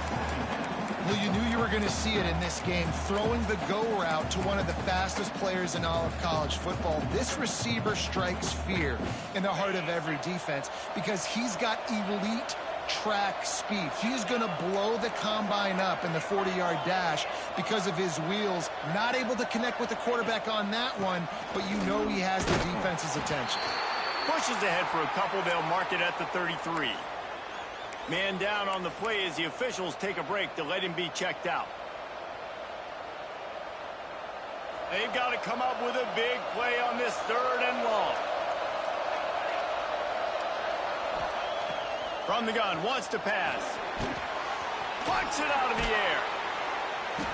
Well, you knew you were going to see it in this game. Throwing the go route to one of the fastest players in all of college football. This receiver strikes fear in the heart of every defense because he's got elite track speed. He's going to blow the combine up in the 40-yard dash because of his wheels. Not able to connect with the quarterback on that one, but you know he has the defense's attention. Pushes ahead for a couple. They'll mark it at the 33. Man down on the play as the officials take a break to let him be checked out. They've got to come up with a big play on this 3rd and long. From the gun, wants to pass. Plucks it out of the air.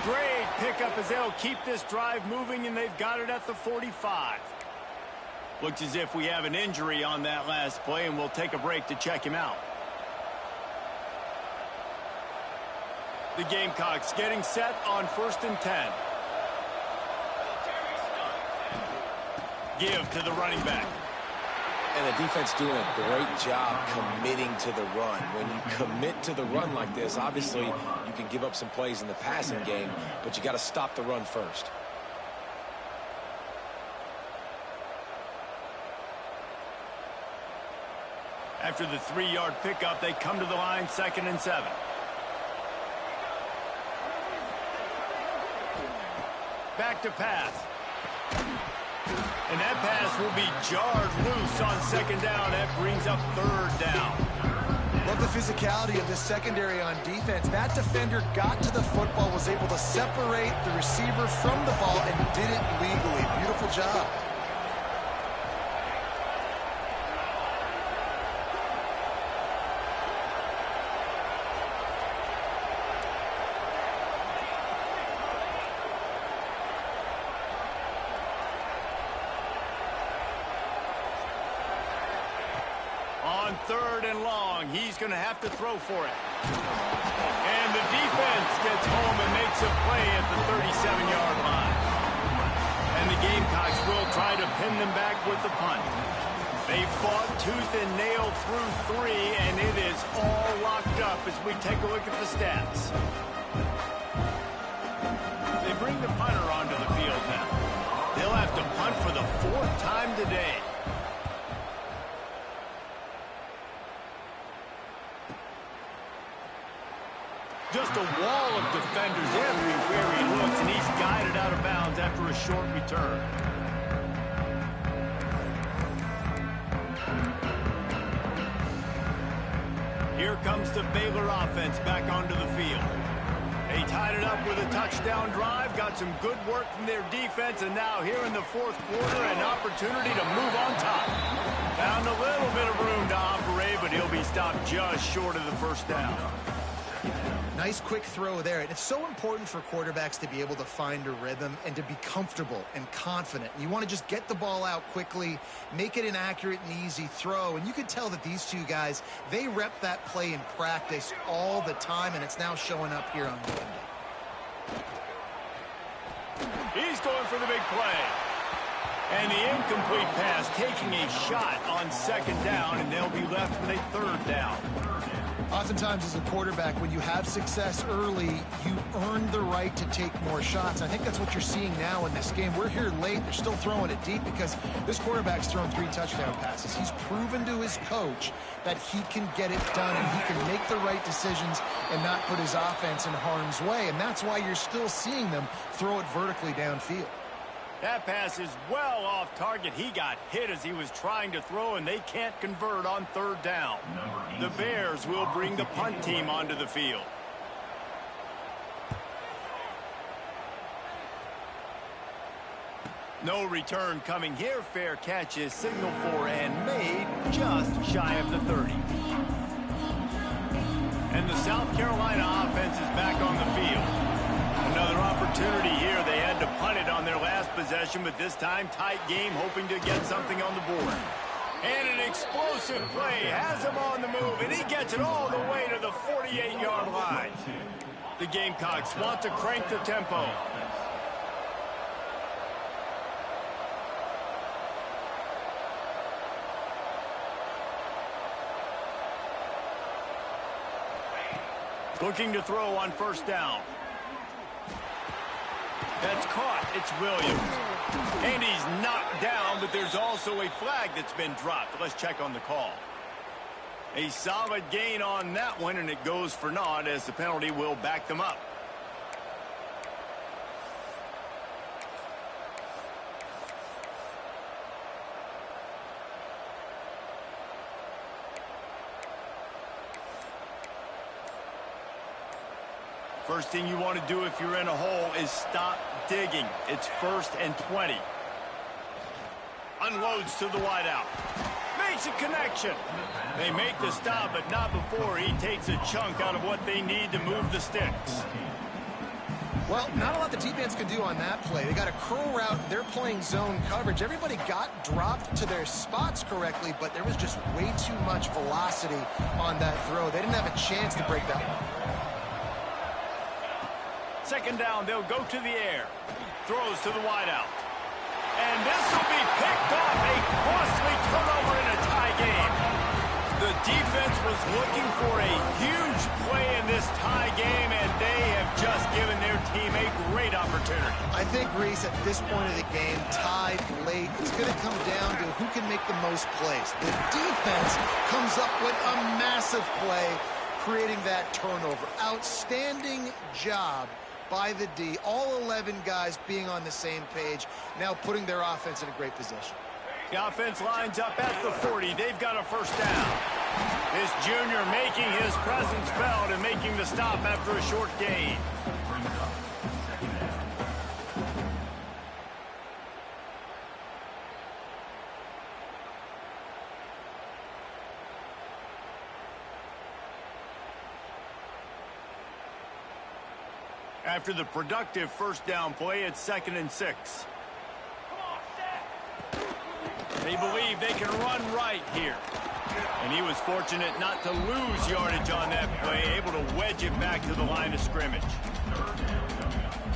Great pickup as they'll keep this drive moving, and they've got it at the 45. Looks as if we have an injury on that last play, and we'll take a break to check him out. The Gamecocks getting set on 1st and 10. Give to the running back. And the defense doing a great job committing to the run. When you commit to the run like this, obviously you can give up some plays in the passing game, but you got to stop the run first. After the 3-yard pickup, they come to the line, 2nd and 7. Back to pass. And that pass will be jarred loose on 2nd down. That brings up 3rd down. Love the physicality of the secondary on defense. That defender got to the football, was able to separate the receiver from the ball, and did it legally. Beautiful job. On 3rd and long, he's going to have to throw for it. And the defense gets home and makes a play at the 37-yard line. And the Gamecocks will try to pin them back with the punt. They fought tooth and nail through 3, and it is all locked up as we take a look at the stats. They bring the punter onto the field now. They'll have to punt for the 4th time today. Just a wall of defenders everywhere he looks, and he's guided out of bounds after a short return. Here comes the Baylor offense back onto the field. They tied it up with a touchdown drive, got some good work from their defense, and now here in the fourth quarter, an opportunity to move on top. Found a little bit of room to operate, but he'll be stopped just short of the first down. Nice quick throw there. And it's so important for quarterbacks to be able to find a rhythm and to be comfortable and confident. You want to just get the ball out quickly, make it an accurate and easy throw. And you can tell that these two guys, they rep that play in practice all the time, and it's now showing up here on Monday. He's going for the big play. And the incomplete pass taking a shot on second down, and they'll be left with a third down. Oftentimes as a quarterback, when you have success early, you earn the right to take more shots. I think that's what you're seeing now in this game. We're here late. They're still throwing it deep because this quarterback's thrown 3 touchdown passes. He's proven to his coach that he can get it done and he can make the right decisions and not put his offense in harm's way. And that's why you're still seeing them throw it vertically downfield. That pass is well off target. He got hit as he was trying to throw, and they can't convert on third down. The Bears will bring the punt team onto the field. No return coming here. Fair catch is signaled for and made just shy of the 30. And the South Carolina offense is back on the field. Another opportunity here. They had to punt it on their last possession, but this time tight game, hoping to get something on the board. And an explosive play has him on the move, and he gets it all the way to the 48-yard line. The Gamecocks want to crank the tempo. Looking to throw on first down. That's caught. It's Williams. And he's knocked down, but there's also a flag that's been dropped. Let's check on the call. A solid gain on that one, and it goes for naught as the penalty will back them up. First thing you want to do if you're in a hole is stop digging. It's 1st and 20. Unloads to the wideout. Makes a connection. They make the stop, but not before he takes a chunk out of what they need to move the sticks. Well, not a lot the defense can do on that play. They got a curl route. They're playing zone coverage. Everybody got dropped to their spots correctly, but there was just way too much velocity on that throw. They didn't have a chance to break that one. Second down, they'll go to the air. Throws to the wideout. And this will be picked off. A costly turnover in a tie game. The defense was looking for a huge play in this tie game, and they have just given their team a great opportunity. I think, Reese, at this point of the game, tied late, it's going to come down to who can make the most plays. The defense comes up with a massive play, creating that turnover. Outstanding job by the D, all 11 guys being on the same page, now putting their offense in a great position. The offense lines up at the 40. They've got a first down. This junior making his presence felt and making the stop after a short gain. After the productive first down play, it's 2nd and 6. They believe they can run right here. And he was fortunate not to lose yardage on that play, able to wedge it back to the line of scrimmage.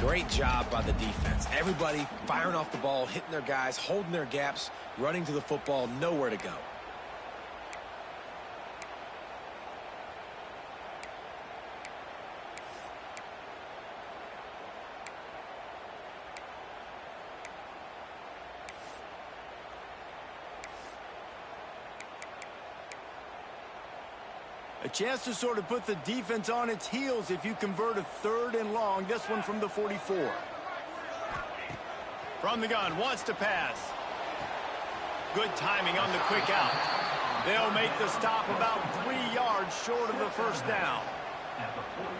Great job by the defense. Everybody firing off the ball, hitting their guys, holding their gaps, running to the football, nowhere to go. A chance to sort of put the defense on its heels if you convert a 3rd and long. This one from the 44. From the gun, wants to pass. Good timing on the quick out. They'll make the stop about 3 yards short of the first down.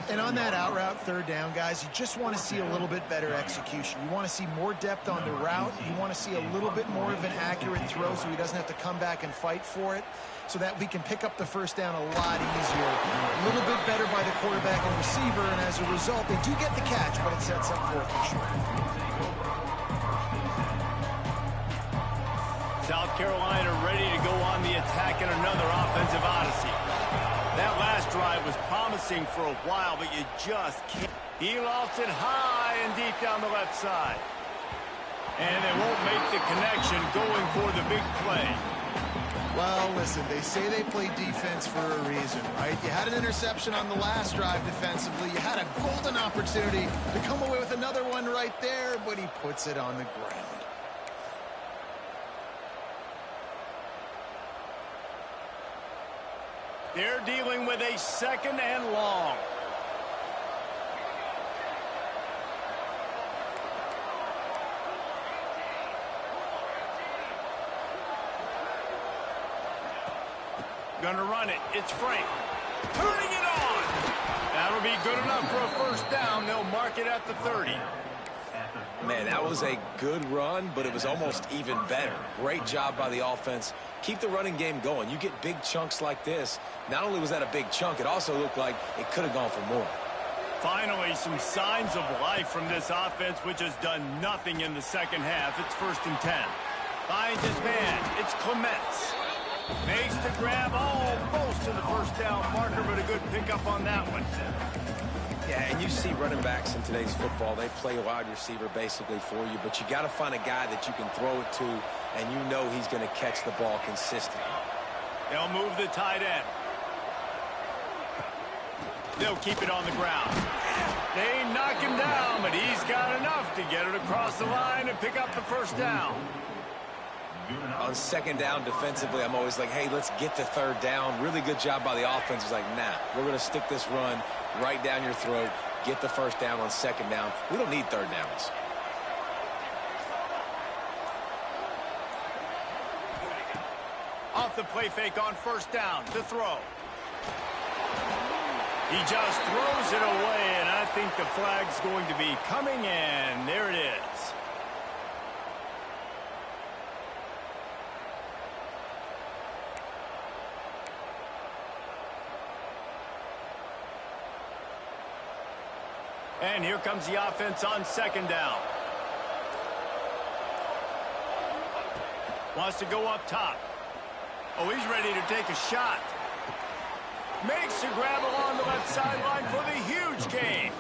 And on that out route, third down, guys, you just want to see a little bit better execution. You want to see more depth on the route. You want to see a little bit more of an accurate throw so he doesn't have to come back and fight for it, so that we can pick up the first down a lot easier. A little bit better by the quarterback and receiver, and as a result, they do get the catch, but it sets up fourth and short. South Carolina ready to go on the attack in another offensive odyssey. That last drive was promising for a while, but you just can't. He lofts it high and deep down the left side. And they won't make the connection going for the big play. Well, listen, they say they play defense for a reason, right? You had an interception on the last drive defensively. You had a golden opportunity to come away with another one right there, but he puts it on the ground. They're dealing with a second and long. Gonna run it. It's Frank. Turning it on. That'll be good enough for a first down. They'll mark it at the 30. Man, that was a good run, but it was almost even better. Great job by the offense. Keep the running game going. You get big chunks like this. Not only was that a big chunk, it also looked like it could have gone for more. Finally, some signs of life from this offense, which has done nothing in the second half. It's 1st and 10. Finds his man. It's Clements. Makes the grab almost to the first down marker, but a good pickup on that one. Yeah, and you see running backs in today's football, they play wide receiver basically for you, but you got to find a guy that you can throw it to, and you know he's going to catch the ball consistently. They'll move the tight end. They'll keep it on the ground. They knock him down, but he's got enough to get it across the line and pick up the first down. On second down defensively, I'm always like, hey, let's get to third down. Really good job by the offense. It's like, nah, we're going to stick this run right down your throat, get the first down on second down. We don't need third downs. Off the play fake on first down to throw. He just throws it away, and I think the flag's going to be coming in. There it is. And here comes the offense on second down. Wants to go up top. Oh, he's ready to take a shot. Makes a grab along the left sideline for the huge gain.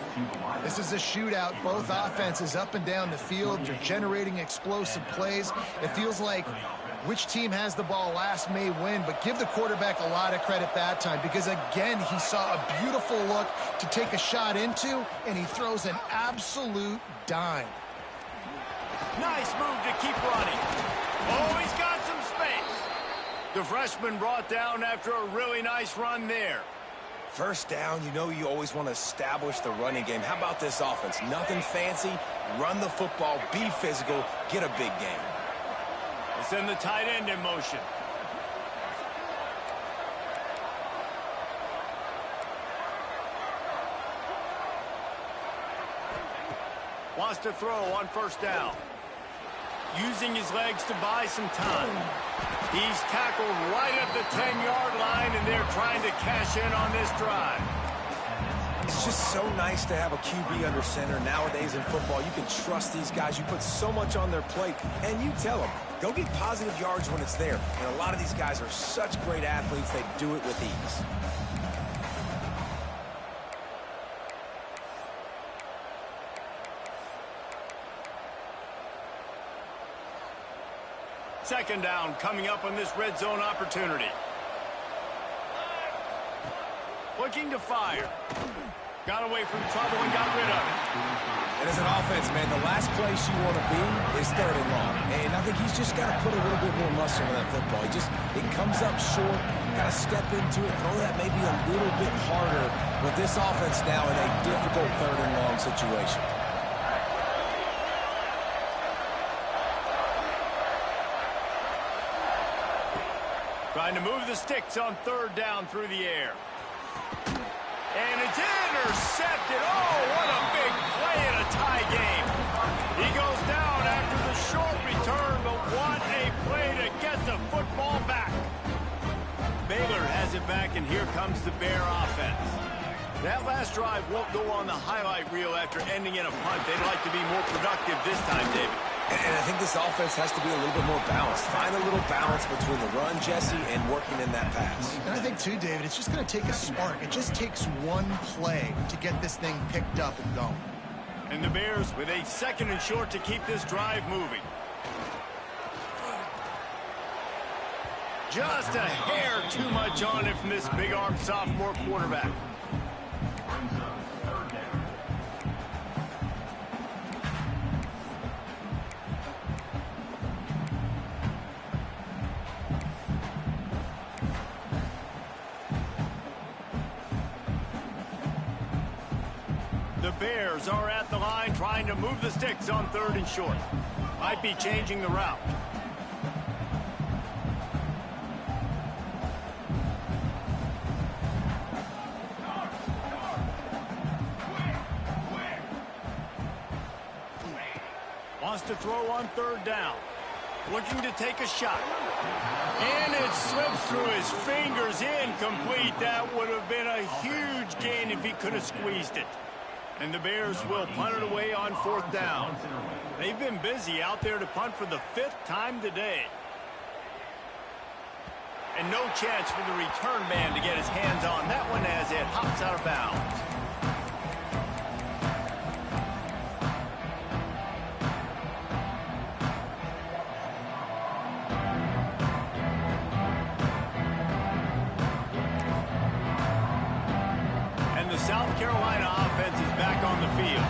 This is a shootout. Both offenses up and down the field. They're generating explosive plays. It feels like which team has the ball last may win, but give the quarterback a lot of credit that time because, again, he saw a beautiful look to take a shot into, and he throws an absolute dime. Nice move to keep running. Oh, he's got some space. The freshman brought down after a really nice run there. First down, you know you always want to establish the running game. How about this offense? Nothing fancy. Run the football, be physical, get a big game. Send the tight end in motion. Wants to throw on first down. Using his legs to buy some time. He's tackled right at the 10-yard line, and they're trying to cash in on this drive. It's just so nice to have a QB under center. Nowadays in football, you can trust these guys. You put so much on their plate, and you tell them, go get positive yards when it's there. And a lot of these guys are such great athletes, they do it with ease. Second down coming up on this red zone opportunity. Looking to fire. Got away from trouble and got rid of it. And as an offense, man, the last place you want to be is third and long. And I think he's just got to put a little bit more muscle in that football. It comes up short, got to step into it, throw that maybe a little bit harder with this offense now in a difficult third and long situation. Trying to move the sticks on third down through the air. And it's in! intercepted. Oh, what a big play in a tie game. He goes down after the short return, but what a play to get the football back. Baylor has it back, and here comes the Bear offense. That last drive won't go on the highlight reel after ending in a punt. They'd like to be more productive this time, David. And I think this offense has to be a little bit more balanced. Find a little balance between the run, Jesse, and working in that pass. And I think, too, David, it's just going to take a spark. It just takes one play to get this thing picked up and going. And the Bears with a 2nd and short to keep this drive moving. Just a hair too much on it from this big-armed sophomore quarterback. The Bears are at the line trying to move the sticks on 3rd and short. Might be changing the route. Wants to throw on 3rd down. Looking to take a shot. And it slips through his fingers, incomplete. That would have been a huge gain if he could have squeezed it. And the Bears will punt it away on 4th down. They've been busy out there to punt for the 5th time today. And no chance for the return man to get his hands on that one as it hops out of bounds. South Carolina offense is back on the field.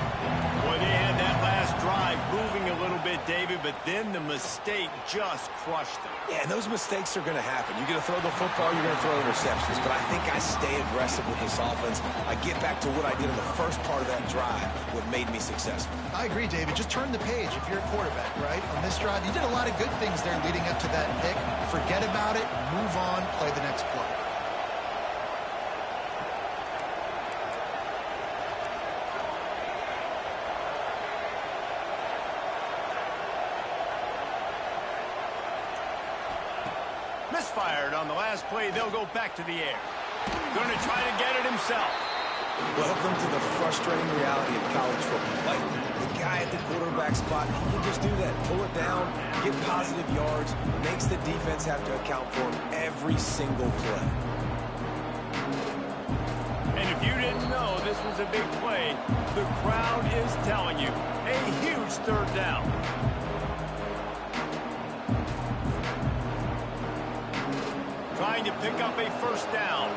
Boy, they had that last drive moving a little bit, David, but then the mistake just crushed them. Yeah, and those mistakes are going to happen. You're going to throw the football, you're going to throw interceptions, but I think I stay aggressive with this offense. I get back to what I did in the first part of that drive, what made me successful. I agree, David. Just turn the page if you're a quarterback, right? On this drive, you did a lot of good things there leading up to that pick. Forget about it, move on, play the next play. Misfired on the last play. They'll go back to the air. Going to try to get it himself. Welcome to the frustrating reality of college football. Like, the guy at the quarterback spot, he can just do that. Pull it down, get positive yards, makes the defense have to account for him every single play. And if you didn't know this was a big play, the crowd is telling you. A huge 3rd down. Trying to pick up a 1st down.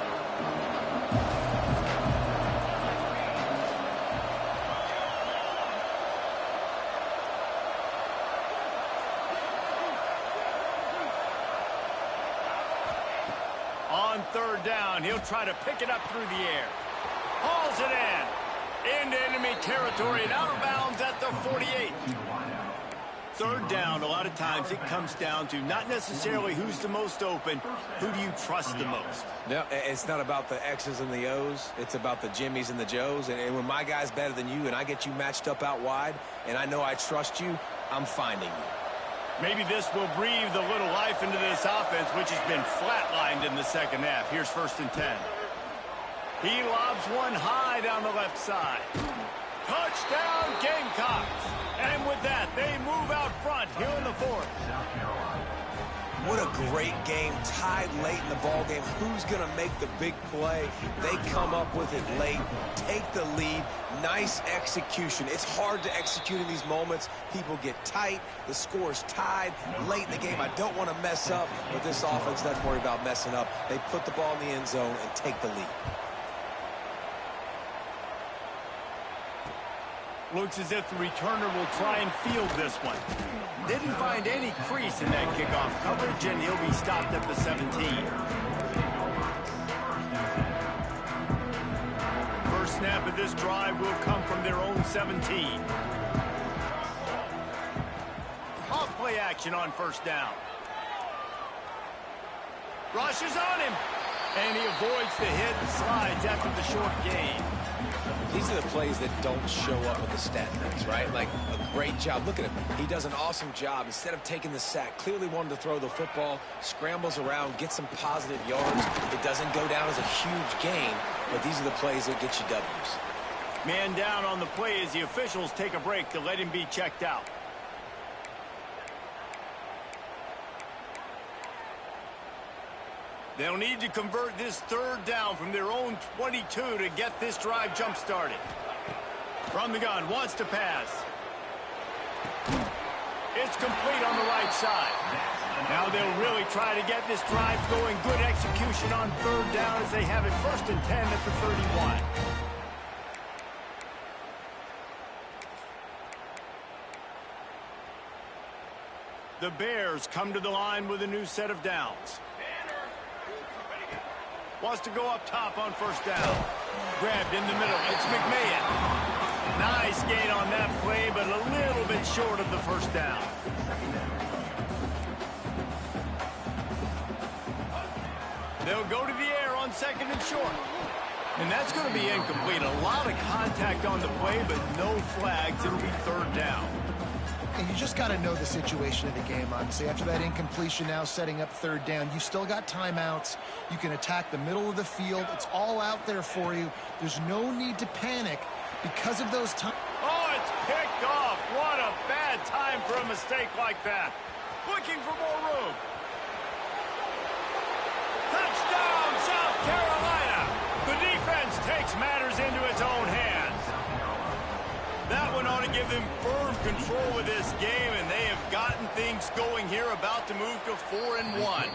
On 3rd down, he'll try to pick it up through the air. Hauls it in. Into enemy territory and out of bounds at the 48. 3rd down, a lot of times it comes down to not necessarily who's the most open, who do you trust the most? No, it's not about the X's and the O's. It's about the Jimmies and the Joes. And when my guy's better than you and I get you matched up out wide and I know I trust you, I'm finding you. Maybe this will breathe a little life into this offense, which has been flatlined in the 2nd half. Here's 1st and 10. He lobs one high down the left side. Touchdown, Gamecocks. And with that, they move out front here in the 4th. What a great game, tied late in the ball game. Who's going to make the big play? They come up with it late, take the lead. Nice execution. It's hard to execute in these moments. People get tight. The score's tied late in the game. I don't want to mess up, but this offense doesn't worry about messing up. They put the ball in the end zone and take the lead. Looks as if the returner will try and field this one. Didn't find any crease in that kickoff coverage, and he'll be stopped at the 17. First snap of this drive will come from their own 17. Off play action on 1st down. Rushes on him, and he avoids the hit and slides after the short gain. These are the plays that don't show up in the stat books, right? Like a great job. Look at him. He does an awesome job. Instead of taking the sack, clearly wanted to throw the football, scrambles around, get some positive yards. It doesn't go down as a huge gain, but these are the plays that get you W's. Man down on the play as the officials take a break to let him be checked out. They'll need to convert this third down from their own 22 to get this drive jump-started. From the gun, wants to pass. It's complete on the right side. Now they'll really try to get this drive going. Good execution on third down as they have it 1st and 10 at the 31. The Bears come to the line with a new set of downs. Wants to go up top on 1st down. Grabbed in the middle. It's McMahon. Nice gain on that play, but a little bit short of the 1st down. They'll go to the air on 2nd and short. And that's going to be incomplete. A lot of contact on the play, but no flags. It'll be 3rd down. And you just got to know the situation of the game, obviously. After that incompletion, now setting up 3rd down, you still got timeouts. You can attack the middle of the field. It's all out there for you. There's no need to panic because of those times. Oh, it's picked off. What a bad time for a mistake like that. Looking for more room. Touchdown, South Carolina. The defense takes matters into its own hands. That one ought to give them firm control of this game, and they have gotten things going here, about to move to 4-1.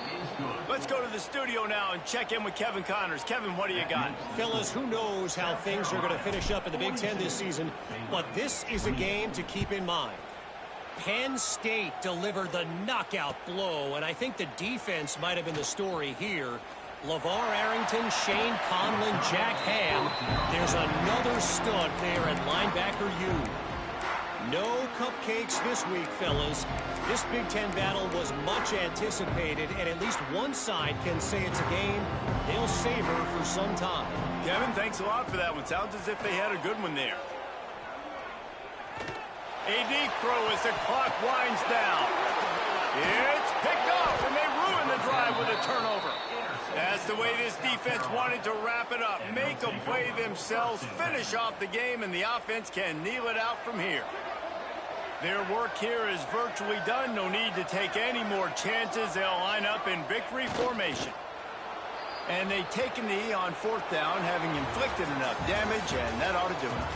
Let's go to the studio now and check in with Kevin Connors. Kevin, what do you got? Fellas, who knows how things are going to finish up in the Big Ten this season, but this is a game to keep in mind. Penn State delivered the knockout blow, and I think the defense might have been the story here. LeVar Arrington, Shane Conlon, Jack Ham. There's another stud there at linebacker U. No cupcakes this week, fellas. This Big Ten battle was much anticipated, and at least one side can say it's a game they'll savor for some time. Kevin, thanks a lot for that one. Sounds as if they had a good one there. A deep throw as the clock winds down. It's picked off, and they ruin the drive with a turnover. That's the way this defense wanted to wrap it up. Make a play themselves, finish off the game, and the offense can kneel it out from here. Their work here is virtually done. No need to take any more chances. They'll line up in victory formation. And they take a knee on 4th down, having inflicted enough damage, and that ought to do it.